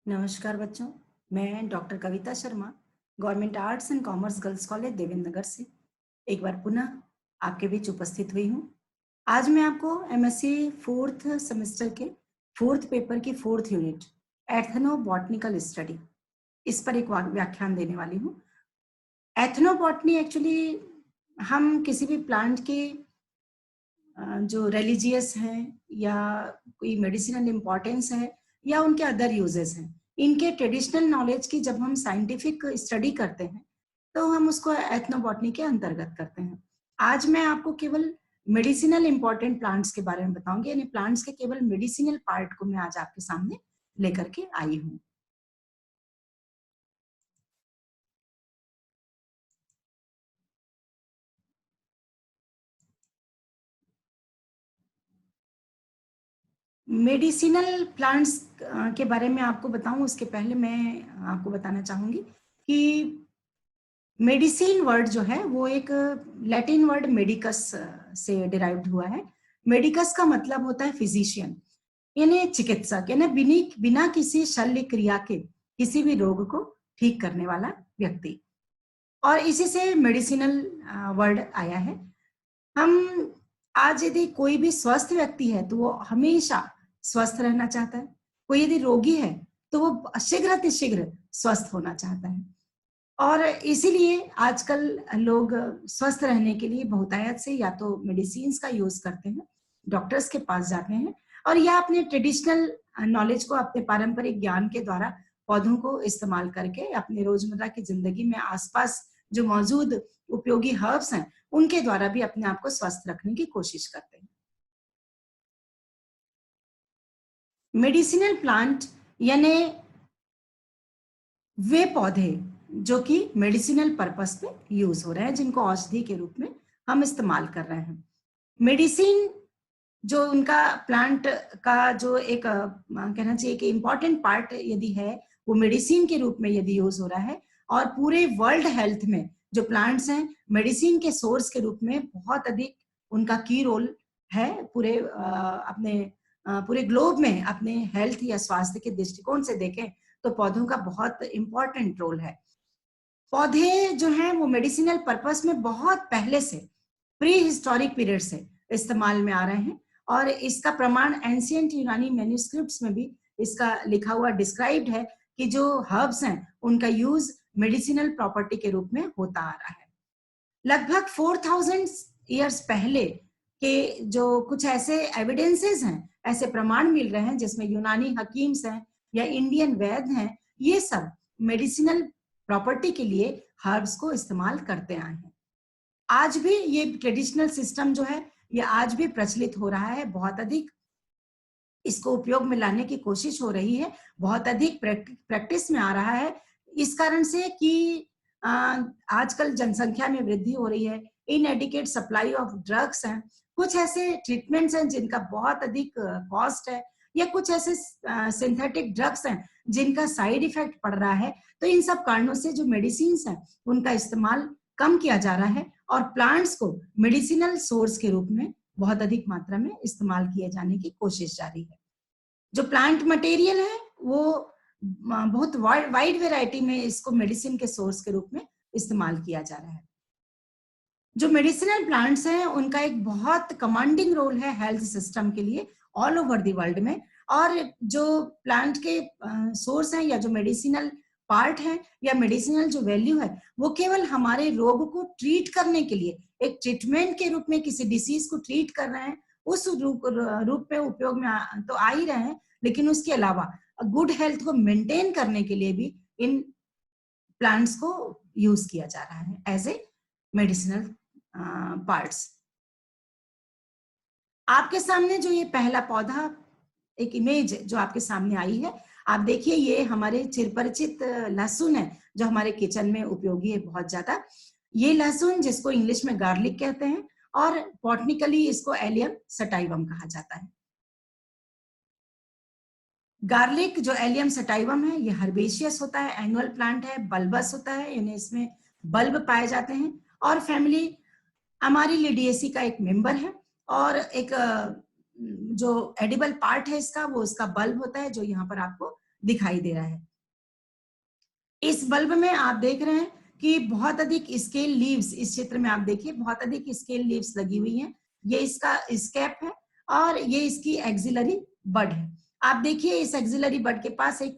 नमस्कार बच्चों, मैं doctor Kavita Sharma, government arts and commerce girls college Devendra Nagar से एक बार पुनः आपके बीच उपस्थित हुई हूँ। आज मैं आपको एमएससी फोर्थ सेमेस्टर के फोर्थ पेपर की फोर्थ यूनिट एथनोबॉटनिकल स्टडी इस पर एक व्याख्यान देने वाली हूँ। एथनोबॉटनी एक्चुअली हम किसी भी प्लांट के जो रिलीजियस हैं या कोई मेडिसिनल इम्पोर्टेंस है या उनके अदर यूजेस हैं, इनके ट्रेडिशनल नॉलेज की जब हम साइंटिफिक स्टडी करते हैं तो हम उसको एथनोबॉटनी के अंतर्गत करते हैं। आज मैं आपको केवल मेडिसिनल इम्पोर्टेंट प्लांट्स के बारे में बताऊंगी, यानी प्लांट्स के केवल मेडिसिनल पार्ट को मैं आज आपके सामने लेकर के आई हूँ। मेडिसिनल प्लांट्स के बारे में आपको बताऊं उसके पहले मैं आपको बताना चाहूंगी कि मेडिसिन वर्ड जो है वो एक लैटिन वर्ड मेडिकस से डिराइव्ड हुआ है। मेडिकस का मतलब होता है फिजिशियन, यानी चिकित्सक, यानी बिना किसी शल्य क्रिया के किसी भी रोग को ठीक करने वाला व्यक्ति, और इसी से मेडिसिनल वर्ड आया है। हम आज यदि कोई भी स्वस्थ व्यक्ति है तो वो हमेशा स्वस्थ रहना चाहता है, कोई यदि रोगी है तो वो शीघ्र स्वस्थ होना चाहता है, और इसीलिए आजकल लोग स्वस्थ रहने के लिए बहुतायत से या तो मेडिसिन का यूज करते हैं, डॉक्टर्स के पास जाते हैं, और या अपने ट्रेडिशनल नॉलेज को, अपने पारंपरिक ज्ञान के द्वारा पौधों को इस्तेमाल करके अपने रोजमर्रा की जिंदगी में आसपास जो मौजूद उपयोगी हर्ब्स हैं उनके द्वारा भी अपने आप को स्वस्थ रखने की कोशिश करते हैं। मेडिसिनल प्लांट यानी वे पौधे जो कि मेडिसिनल पर्पस पे यूज हो रहे हैं, जिनको औषधि के रूप में हम इस्तेमाल कर रहे हैं। मेडिसिन जो उनका प्लांट का जो एक कहना चाहिए कि इम्पोर्टेंट पार्ट यदि है वो मेडिसिन के रूप में यदि यूज हो रहा है, और पूरे वर्ल्ड हेल्थ में जो प्लांट्स हैं मेडिसिन के सोर्स के रूप में बहुत अधिक उनका की रोल है। अपने पूरे ग्लोब में अपने हेल्थ या स्वास्थ्य के दृष्टिकोण से देखें तो पौधों का बहुत इंपॉर्टेंट रोल है। पौधे जो हैं वो मेडिसिनल पर्पस में बहुत पहले से, प्री हिस्टोरिक पीरियड से इस्तेमाल में आ रहे हैं, और इसका प्रमाण एंशिएंट यूनानी मैन्युस्क्रिप्ट्स में भी इसका लिखा हुआ डिस्क्राइब्ड है कि जो हर्ब्स हैं उनका यूज मेडिसिनल प्रॉपर्टी के रूप में होता आ रहा है। लगभग 4000 ईयर्स पहले के जो कुछ ऐसे एविडेंसेस हैं, ऐसे प्रमाण मिल रहे हैं जिसमें यूनानी हकीम्स हैं या इंडियन वैद्य हैं, ये सब मेडिसिनल प्रॉपर्टी के लिए हर्ब्स को इस्तेमाल करते आए हैं। आज भी ये ट्रेडिशनल सिस्टम जो है ये आज भी प्रचलित हो रहा है, बहुत अधिक इसको उपयोग में लाने की कोशिश हो रही है, बहुत अधिक प्रैक्टिस में आ रहा है, इस कारण से कि आजकल जनसंख्या में वृद्धि हो रही है, इनएडिकेट सप्लाई ऑफ ड्रग्स हैं, कुछ ऐसे ट्रीटमेंट्स हैं जिनका बहुत अधिक कॉस्ट है, या कुछ ऐसे सिंथेटिक ड्रग्स हैं जिनका साइड इफेक्ट पड़ रहा है। तो इन सब कारणों से जो मेडिसिन हैं उनका इस्तेमाल कम किया जा रहा है, और प्लांट्स को मेडिसिनल सोर्स के रूप में बहुत अधिक मात्रा में इस्तेमाल किए जाने की कोशिश जारी है। जो प्लांट मटेरियल है वो बहुत वाइड वैरायटी में इसको मेडिसिन के सोर्स के रूप में इस्तेमाल किया जा रहा है। जो मेडिसिनल प्लांट्स हैं उनका एक बहुत कमांडिंग रोल है हेल्थ सिस्टम के लिए ऑल ओवर द वर्ल्ड में, और जो प्लांट के सोर्स हैं या जो मेडिसिनल पार्ट है या मेडिसिनल जो वैल्यू है वो केवल हमारे रोग को ट्रीट करने के लिए, एक ट्रीटमेंट के रूप में किसी डिसीज को ट्रीट कर रहे हैं, उस रूप में उपयोग में तो आ ही रहे हैं, लेकिन उसके अलावा गुड हेल्थ को मेंटेन करने के लिए भी इन प्लांट्स को यूज किया जा रहा है एज ए मेडिसिनल पार्ट्स। आपके सामने जो ये पहला पौधा, एक इमेज जो आपके सामने आई है, आप देखिए ये हमारे चिरपरिचित लहसुन है जो हमारे किचन में उपयोगी है बहुत ज्यादा। ये लहसुन जिसको इंग्लिश में गार्लिक कहते हैं, और बॉटनिकली इसको एलियम सटाइवम कहा जाता है। गार्लिक जो एलियम सटाइवम है ये हर्बेशियस होता है, एनुअल प्लांट है, बल्बस होता है, यानी इसमें बल्ब पाए जाते हैं, और फैमिली अमारिलिडिएसी का एक मेंबर है, और एक जो एडिबल पार्ट है इसका वो इसका बल्ब होता है जो यहाँ पर आपको दिखाई दे रहा है। इस बल्ब में आप देख रहे हैं कि बहुत अधिक स्केल लीव्स, इस चित्र में आप देखिए बहुत अधिक स्केल लीव्स लगी हुई हैं। ये इसका स्कैप है और ये इसकी एक्सिलरी बड है। आप देखिए इस एक्सिलरी बड के पास एक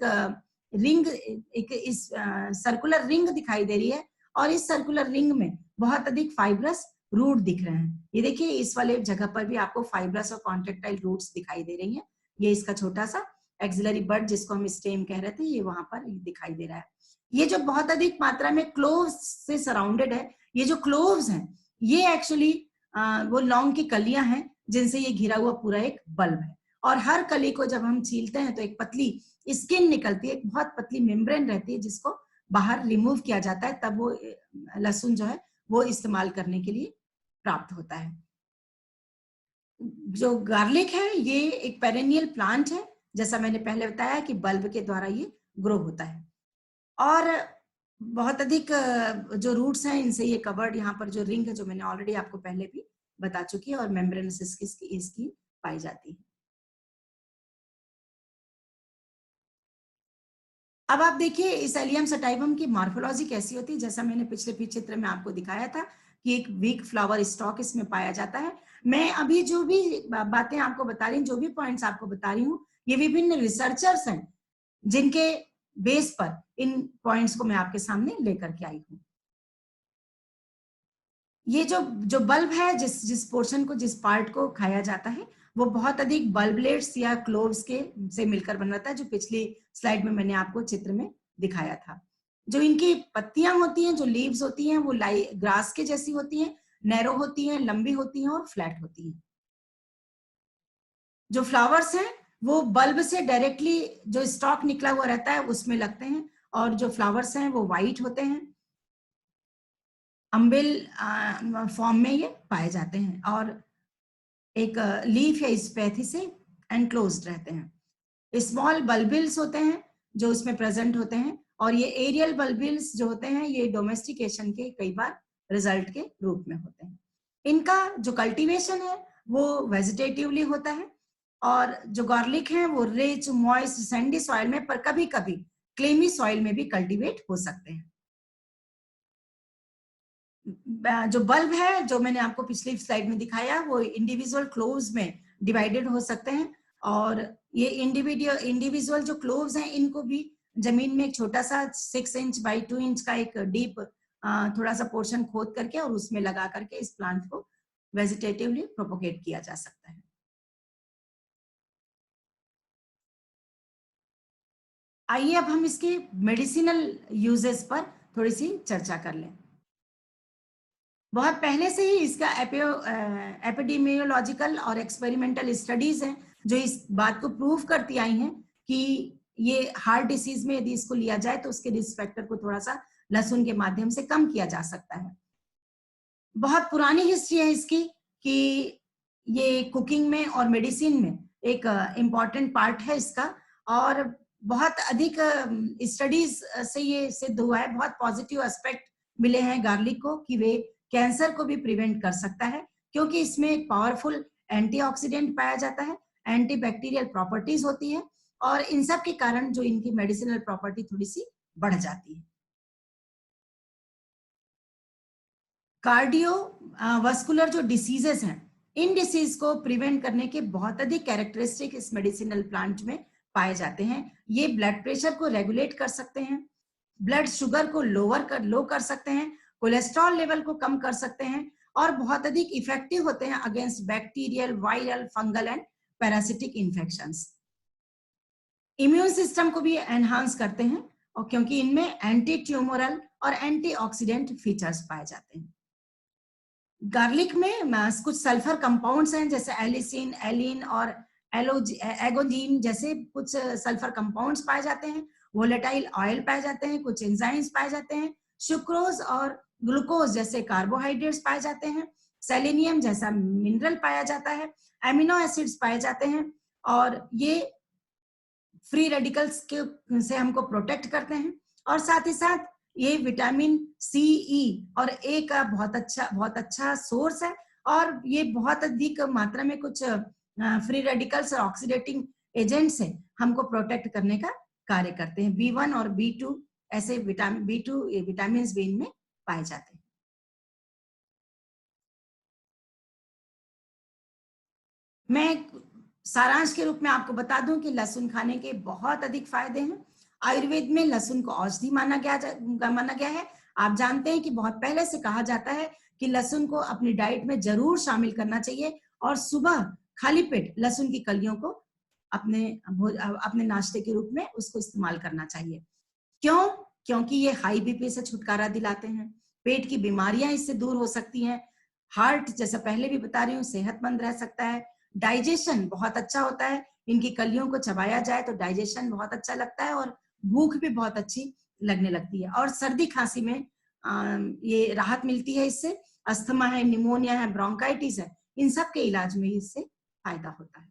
रिंग, एक इस सर्कुलर रिंग दिखाई दे रही है और इस सर्कुलर रिंग में बहुत अधिक फाइब्रस रूट दिख रहे हैं। ये देखिए इस वाले जगह पर भी आपको फाइब्रस और कॉन्ट्रेक्टाइल रूट्स दिखाई दे रही हैं। ये इसका छोटा सा एक्सिलरी बड जिसको हम स्टेम कह रहे थे, ये वहां पर दिखाई दे रहा है। ये जो बहुत अधिक मात्रा में क्लोव्स से सराउंडेड है, ये जो क्लोव्स हैं ये एक्चुअली वो लौंग की कलियां हैं जिनसे ये घिरा हुआ पूरा एक बल्ब है। और हर कली को जब हम छीलते हैं तो एक पतली स्किन निकलती है, एक बहुत पतली मेम्ब्रेन रहती है जिसको बाहर रिमूव किया जाता है, तब वो लहसुन जो है वो इस्तेमाल करने के लिए प्राप्त होता है। जो गार्लिक है ये एक पेरेनियल प्लांट है, जैसा मैंने पहले बताया कि बल्ब के द्वारा ये ग्रो होता है और बहुत अधिक जो रूट्स हैं इनसे ये कवर्ड, यहाँ पर जो रिंग है जो मैंने ऑलरेडी आपको पहले भी बता चुकी है, और मेम्ब्रेनस इसकी पाई जाती है। अब आप देखिए इस एलियम सटाइवम की मॉर्फोलॉजी कैसी होती है। जैसा मैंने पिछले चित्र में आपको दिखाया था कि एक वीक फ्लावर स्टॉक इसमें पाया जाता है। मैं अभी जो भी बातें आपको बता रही हूँ, जो भी पॉइंट्स आपको बता रही हूँ, ये विभिन्न रिसर्चर्स हैं जिनके बेस पर इन पॉइंट्स को मैं आपके सामने लेकर के आई हूँ। ये जो बल्ब है, जिस पोर्शन को, जिस पार्ट को खाया जाता है, वो बहुत अधिक बल्बलेट्स या क्लोव्स के से मिलकर बन रहता है, जो पिछली स्लाइड में मैंने आपको चित्र में दिखाया था। जो इनकी पत्तियां होती हैं, जो लीव्स होती हैं, वो ग्रास के जैसी होती हैं, नैरो होती हैं, लंबी होती हैं और फ्लैट होती हैं। जो फ्लावर्स हैं वो बल्ब से डायरेक्टली जो स्टॉक निकला हुआ रहता है उसमें लगते हैं, और जो फ्लावर्स हैं वो व्हाइट होते हैं, अम्बिल फॉर्म में ये पाए जाते हैं, और एक लीफ या स्पैथी से एनक्लोज्ड रहते हैं। स्मॉल बल्बिल्स होते हैं जो इसमें प्रेजेंट होते हैं, और ये एरियल बल्बिल्स जो होते हैं ये डोमेस्टिकेशन के कई बार रिजल्ट के रूप में होते हैं। इनका जो कल्टीवेशन है वो वेजिटेटिवली होता है, और जो गार्लिक है वो रिच मॉइस्ट सैंडी सॉइल में, पर कभी कभी क्लेमी सॉइल में भी कल्टीवेट हो सकते हैं। जो बल्ब है जो मैंने आपको पिछली स्लाइड में दिखाया वो इंडिविजुअल क्लोव्स में डिवाइडेड हो सकते हैं, और ये इंडिविजुअल जो क्लोव्स हैं इनको भी जमीन में एक छोटा सा 6 इंच बाई 2 इंच का एक डीप थोड़ा सा पोर्शन खोद करके और उसमें लगा करके इस प्लांट को वेजिटेटिवली प्रोपोगेट किया जा सकता है। आइए अब हम इसके मेडिसिनल यूजेस पर थोड़ी सी चर्चा कर लें। बहुत पहले से ही इसका एपिडेमियोलॉजिकल और एक्सपेरिमेंटल स्टडीज हैं जो इस बात को प्रूव करती आई हैं कि ये हार्ट डिसीज में यदि इसको लिया जाए तो उसके रिस्क फैक्टर को थोड़ा सा लहसुन के माध्यम से कम किया जा सकता है। बहुत पुरानी हिस्ट्री है इसकी कि ये कुकिंग में और मेडिसिन में एक इम्पॉर्टेंट पार्ट है इसका, और बहुत अधिक स्टडीज से ये सिद्ध हुआ है, बहुत पॉजिटिव एस्पेक्ट मिले हैं गार्लिक को कि वे कैंसर को भी प्रिवेंट कर सकता है, क्योंकि इसमें एक पावरफुल एंटीऑक्सीडेंट पाया जाता है, एंटीबैक्टीरियल प्रॉपर्टीज होती है, और इन सब के कारण जो इनकी मेडिसिनल प्रॉपर्टी थोड़ी सी बढ़ जाती है। कार्डियो वस्कुलर जो डिसीजेस हैं, इन डिसीज को प्रिवेंट करने के बहुत अधिक कैरेक्टरिस्टिक इस मेडिसिनल प्लांट में पाए जाते हैं। ये ब्लड प्रेशर को रेगुलेट कर सकते हैं, ब्लड शुगर को लो कर सकते हैं, कोलेस्ट्रॉल लेवल को कम कर सकते हैं, और बहुत अधिक इफेक्टिव होते हैं against bacterial, viral, fungal and parasitic infections. Immune system को भी एनहांस करते हैं, और क्योंकि इनमें एंटी ट्यूमरल और एंटीऑक्सीडेंट फीचर्स पाए जाते हैं। गार्लिक में कुछ सल्फर कंपाउंड्स हैं जैसे एलिसिन, एलिन और एगोजीन जैसे कुछ सल्फर कंपाउंड्स पाए जाते हैं। वोलेटाइल ऑयल पाए जाते हैं, कुछ एंजाइम्स पाए जाते हैं, सुक्रोज और ग्लूकोज जैसे कार्बोहाइड्रेट्स पाए जाते हैं, सेलेनियम जैसा मिनरल पाया जाता है, एमिनो एसिड्स पाए जाते हैं, और ये फ्री रेडिकल्स के से हमको प्रोटेक्ट करते हैं, और साथ ही साथ ये विटामिन सी, ई और ए का बहुत अच्छा सोर्स है, और ये बहुत अधिक मात्रा में कुछ फ्री रेडिकल्स और ऑक्सीडेटिंग एजेंट्स है हमको प्रोटेक्ट करने का कार्य करते हैं। B1 और B2 ऐसे B2 विटामिन भी इनमें पाए जाते हैं। मैं सारांश के रूप में आपको बता दूं कि लहसुन खाने के बहुत अधिक फायदे हैं। आयुर्वेद में लहसुन को औषधि माना गया है। आप जानते हैं कि बहुत पहले से कहा जाता है कि लहसुन को अपनी डाइट में जरूर शामिल करना चाहिए और सुबह खाली पेट लहसुन की कलियों को अपने नाश्ते के रूप में उसको इस्तेमाल करना चाहिए। क्यों? क्योंकि ये हाई बीपी से छुटकारा दिलाते हैं, पेट की बीमारियां इससे दूर हो सकती हैं, हार्ट जैसा पहले भी बता रही हूँ सेहतमंद रह सकता है, डाइजेशन बहुत अच्छा होता है, इनकी कलियों को चबाया जाए तो डाइजेशन बहुत अच्छा लगता है और भूख भी बहुत अच्छी लगने लगती है। और सर्दी खांसी में ये राहत मिलती है इससे। अस्थमा है, निमोनिया है, ब्रोंकाइटिस है, इन सब के इलाज में इससे फायदा होता है।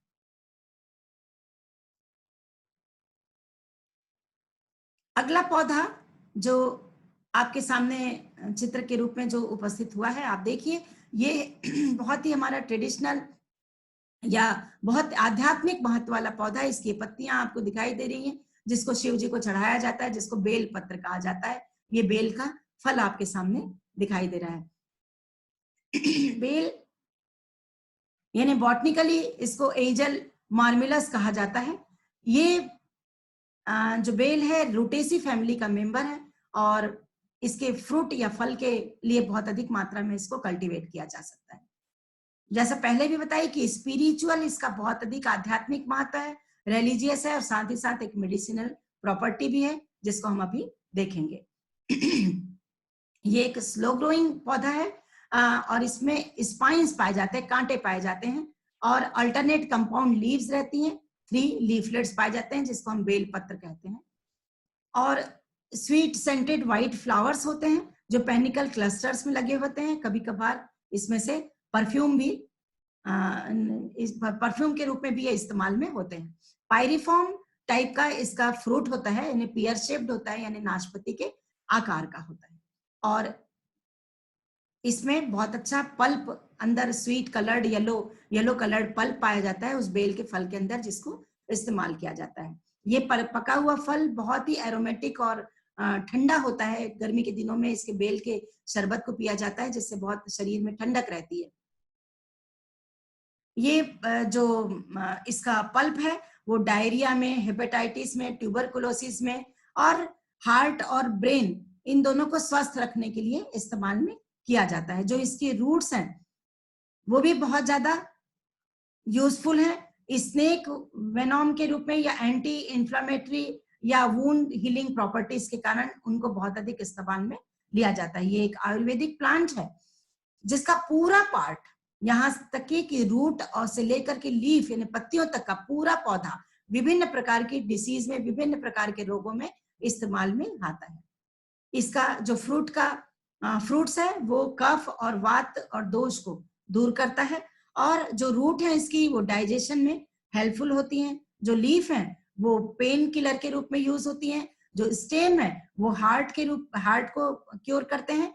अगला पौधा जो आपके सामने चित्र के रूप में जो उपस्थित हुआ है, आप देखिए, ये बहुत ही हमारा ट्रेडिशनल या बहुत आध्यात्मिक महत्व वाला पौधा है। इसकी पत्तियां आपको दिखाई दे रही हैं, जिसको शिव जी को चढ़ाया जाता है, जिसको बेल पत्र कहा जाता है। ये बेल का फल आपके सामने दिखाई दे रहा है। बेल यानी बॉटनिकली इसको एंजल मार्मिलस कहा जाता है। ये जो बेल है रूटेसी फैमिली का मेंबर है और इसके फ्रूट या फल के लिए बहुत अधिक मात्रा में इसको कल्टीवेट किया जा सकता है। जैसा पहले भी बताया कि स्पिरिचुअल इसका बहुत अधिक आध्यात्मिक महत्व है, रिलीजियस है और साथ ही साथ एक मेडिसिनल प्रॉपर्टी भी है, जिसको हम अभी देखेंगे। ये एक स्लो ग्रोइंग पौधा है और इसमें स्पाइन्स पाए जाते हैं, कांटे पाए जाते हैं और अल्टरनेट कंपाउंड लीव्स रहती हैं, 3 लीफलेट्स पाए जाते हैं, जिसको हम बेल पत्र कहते हैं। और स्वीट सेंटेड व्हाइट फ्लावर्स होते हैं जो पेनिकल क्लस्टर्स में लगे होते हैं। कभी कभार इसमें से परफ्यूम भी परफ्यूम के रूप में भी ये इस्तेमाल में होते हैं। पायरिफॉर्म टाइप का इसका फ्रूट होता है, यानी पियर शेप्ड होता है, यानी नाशपाती के आकार का होता है और इसमें बहुत अच्छा पल्प अंदर sweet coloured yellow coloured pulp पाया जाता है उस बेल के फल के अंदर, जिसको इस्तेमाल किया जाता है। ये पका हुआ फल बहुत ही एरोमेटिक और ठंडा होता है। गर्मी के दिनों में इसके बेल के शरबत को पिया जाता है, जिससे बहुत शरीर में ठंडक रहती है। ये जो इसका पल्प है वो डायरिया में, हेपेटाइटिस में, ट्यूबरकुलोसिस में और हार्ट और ब्रेन इन दोनों को स्वस्थ रखने के लिए इस्तेमाल में किया जाता है। जो इसके रूट्स हैं वो भी बहुत ज्यादा यूजफुल है स्नेक वेनोम के रूप में या एंटी इंफ्लेमेटरी या वुंड हीलिंग प्रॉपर्टीज के कारण उनको बहुत अधिक इस्तेमाल में लिया जाता है। ये एक आयुर्वेदिक प्लांट है जिसका पूरा पार्ट, यहाँ तक कि रूट और से लेकर के लीफ यानी पत्तियों तक का पूरा पौधा विभिन्न प्रकार की डिसीज में, विभिन्न प्रकार के रोगों में इस्तेमाल में आता है। इसका जो फ्रूट्स है वो कफ और वात और दोष को दूर करता है और जो रूट है इसकी वो डाइजेशन में हेल्पफुल होती हैं। जो लीफ है वो पेन किलर के रूप में यूज होती हैं। जो स्टेम है वो हार्ट को क्योर करते हैं,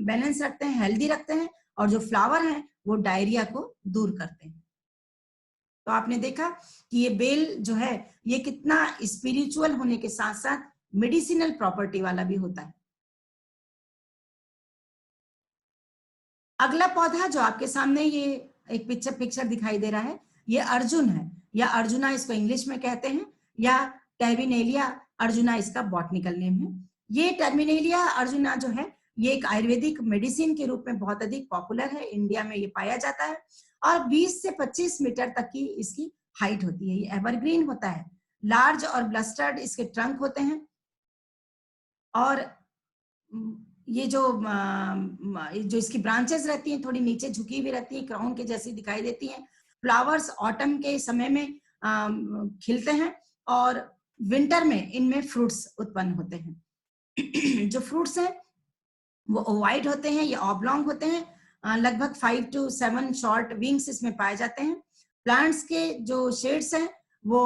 बैलेंस रखते हैं, हेल्दी रखते हैं और जो फ्लावर है वो डायरिया को दूर करते हैं। तो आपने देखा कि ये बेल जो है ये कितना स्पिरिचुअल होने के साथ साथ मेडिसिनल प्रॉपर्टी वाला भी होता है। अगला पौधा जो आपके सामने ये एक पिक्चर दिखाई दे रहा है, ये अर्जुन है या अर्जुना इसको इंग्लिश में कहते हैं या टर्मिनेलिया अर्जुना इसका बॉटनिकल नेम है। ये टर्मिनेलिया अर्जुना जो है ये एक आयुर्वेदिक मेडिसिन के रूप में बहुत अधिक पॉपुलर है। इंडिया में ये पाया जाता है और 20 से 25 मीटर तक की इसकी हाइट होती है। ये एवरग्रीन होता है, लार्ज और ब्लस्टर्ड इसके ट्रंक होते हैं और ये जो इसकी ब्रांचेस रहती हैं थोड़ी नीचे झुकी हुई रहती हैं, क्राउन के जैसी दिखाई देती हैं। फ्लावर्स ऑटम के समय में खिलते हैं और विंटर में इनमें फ्रूट्स उत्पन्न होते हैं। जो फ्रूट्स हैं वो ओवाइड होते हैं या ऑब्लॉन्ग होते हैं। लगभग 5 to 7 शॉर्ट विंग्स इसमें पाए जाते हैं। प्लांट्स के जो शेड्स हैं वो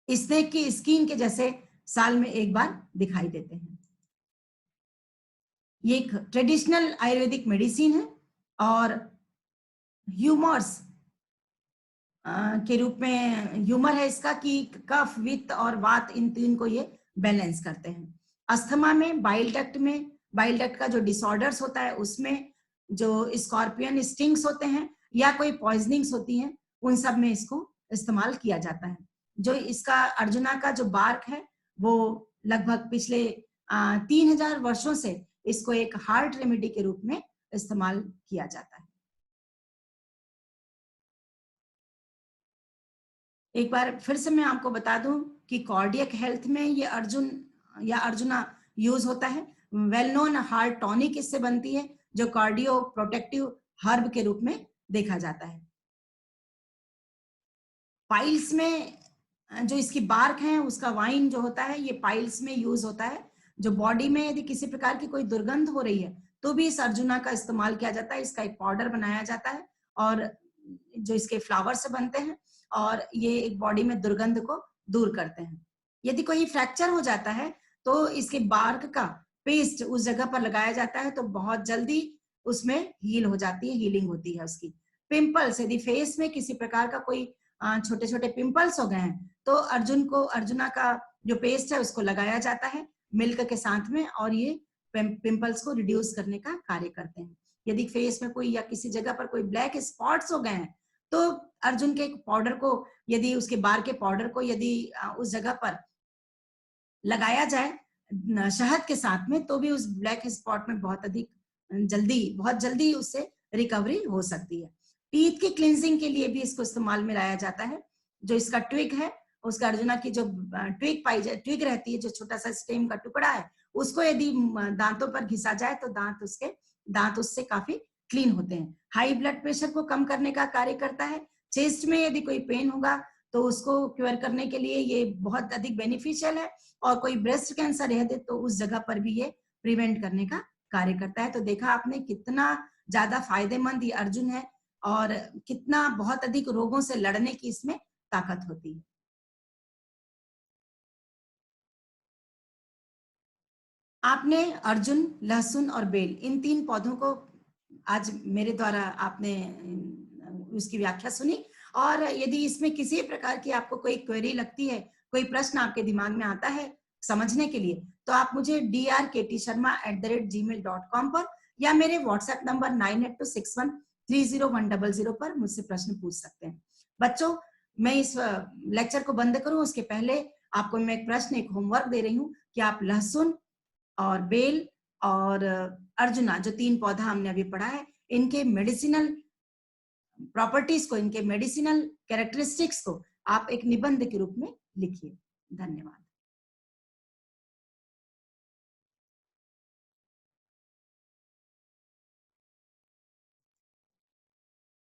स्नेक की स्किन के जैसे साल में एक बार दिखाई देते हैं। ये एक ट्रेडिशनल आयुर्वेदिक मेडिसिन है और ह्यूमर्स के रूप में ह्यूमर है इसका कि कफ, वित्त और वात, इन तीन को ये बैलेंस करते हैं। अस्थमा में बाइल डक्ट का जो डिसऑर्डर्स होता है उसमें जो स्कॉर्पियन स्टिंग्स होते हैं या कोई पॉइजनिंग्स होती हैं, उन सब में इसको इस्तेमाल किया जाता है। जो इसका अर्जुना का जो बार्क है वो लगभग पिछले 3000 वर्षों से इसको एक हार्ट रेमेडी के रूप में इस्तेमाल किया जाता है। एक बार फिर से मैं आपको बता दूं कि कार्डियक हेल्थ में ये अर्जुन या अर्जुना यूज होता है। वेल नोन हार्ट टॉनिक इससे बनती है जो कार्डियो प्रोटेक्टिव हर्ब के रूप में देखा जाता है। पाइल्स में जो इसकी बार्क है उसका वाइन जो होता है ये पाइल्स में यूज होता है। जो बॉडी में यदि किसी प्रकार की कोई दुर्गंध हो रही है तो भी इस अर्जुना का इस्तेमाल किया जाता है। इसका एक पाउडर बनाया जाता है और जो इसके फ्लावर से बनते हैं और ये एक बॉडी में दुर्गंध को दूर करते हैं। यदि कोई फ्रैक्चर हो जाता है तो इसके बार्क का पेस्ट उस जगह पर लगाया जाता है तो बहुत जल्दी उसमें हील हो जाती है, हीलिंग होती है उसकी। पिंपल्स, यदि फेस में किसी प्रकार का कोई छोटे छोटे पिंपल्स हो गए हैं तो अर्जुना का जो पेस्ट है उसको लगाया जाता है मिल्क के साथ में और ये पिंपल्स को रिड्यूस करने का कार्य करते हैं। यदि फेस में कोई या किसी जगह पर कोई ब्लैक स्पॉट्स हो गए हैं तो अर्जुन के पाउडर को, यदि उसके बार के पाउडर को यदि उस जगह पर लगाया जाए शहद के साथ में तो भी उस ब्लैक स्पॉट में बहुत जल्दी उससे रिकवरी हो सकती है। टीथ की क्लिनजिंग के लिए भी इसको इस्तेमाल में लाया जाता है। जो इसका ट्विग है, उसका अर्जुना की जो ट्विग रहती है, जो छोटा सा स्टेम का टुकड़ा है, उसको यदि दांतों पर घिसा जाए तो दांत उससे काफी क्लीन होते हैं। हाई ब्लड प्रेशर को कम करने का कार्य करता है। चेस्ट में यदि कोई पेन होगा तो उसको क्योर करने के लिए ये बहुत अधिक बेनिफिशियल है और कोई ब्रेस्ट कैंसर है तो उस जगह पर भी ये प्रिवेंट करने का कार्य करता है। तो देखा आपने कितना ज्यादा फायदेमंद ये अर्जुन है और कितना बहुत अधिक रोगों से लड़ने की इसमें ताकत होती है। आपने अर्जुन, लहसुन और बेल, इन तीन पौधों को आज मेरे द्वारा आपने उसकी व्याख्या सुनी। और यदि इसमें किसी प्रकार की आपको कोई क्वेरी लगती है, कोई प्रश्न आपके दिमाग में आता है समझने के लिए, तो आप मुझे drktsharma@gmail.com पर या मेरे व्हाट्सएप नंबर 9826130100 पर मुझसे प्रश्न पूछ सकते हैं। बच्चों, मैं इस लेक्चर को बंद करूं उसके पहले आपको मैं एक प्रश्न, एक होमवर्क दे रही हूँ कि आप लहसुन और बेल और अर्जुना, जो तीन पौधा हमने अभी पढ़ा है, इनके मेडिसिनल प्रॉपर्टीज को, इनके मेडिसिनल कैरेक्टरिस्टिक्स को आप एक निबंध के रूप में लिखिए। धन्यवाद।